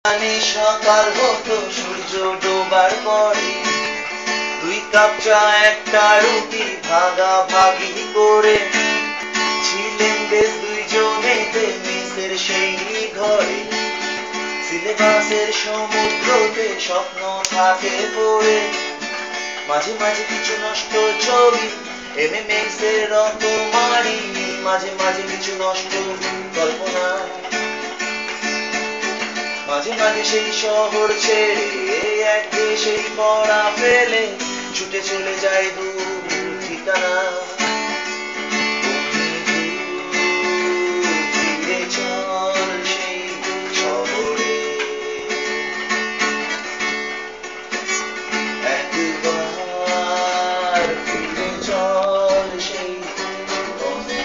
জানি সকাল হতো সূর্য ডোবার পরে, 2 কাপ চা একটা রুটি ভাগাভাগি করে, ছিলেন বেশ দুইজনেতে মেসের সেই ঘরে। সিলেবাসের সমুদ্রতে স্বপ্ন থাকে পড়ে, মাঝে মাঝে কিছু নষ্ট ছবি MMX এর রকমারি, মাঝে মাঝে কিছু নষ্ট কল্পনা, মাঝে মাঝে সেই শহর ছেড়ে এক দেশেই পড়া ফেলে ছুটে চলে যায় দূর ঠিকানা। ফিরে চল সেই শহরে, একবার ফিরে চল সেই পথে।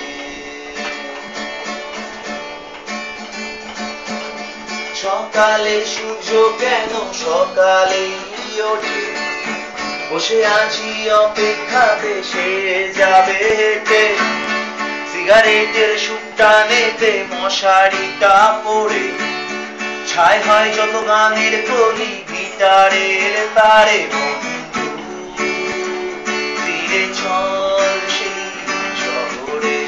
সকালে সূর্য কেন সকালেই ওঠে, বসে আছি অপেক্ষাতে সে যাবে হেঁটে, সিগারেটের সুটানেতে মশারিটা পড়ে, ছাই হয় যত গানের কলি গিটারের তারে। ফিরে চল সেই শহরে,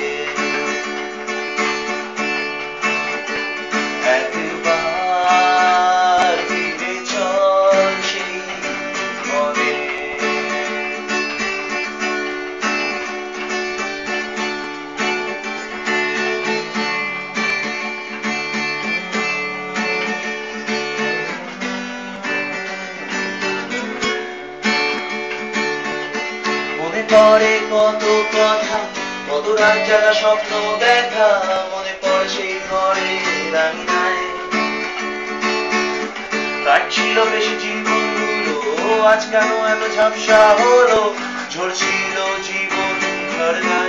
একবার ফিরে চল সেই পথে। মনে পড়ে কত কথা, কত রাত জাগা স্বপ্ন দেখা, মনে পড়ে সেই ঘরে রাঙিনায় কাটছিল বেশি জীবনগুলো, আজ কেন এত ঝাপসা হলো, ঝরছিল জীবন ঝরনায়।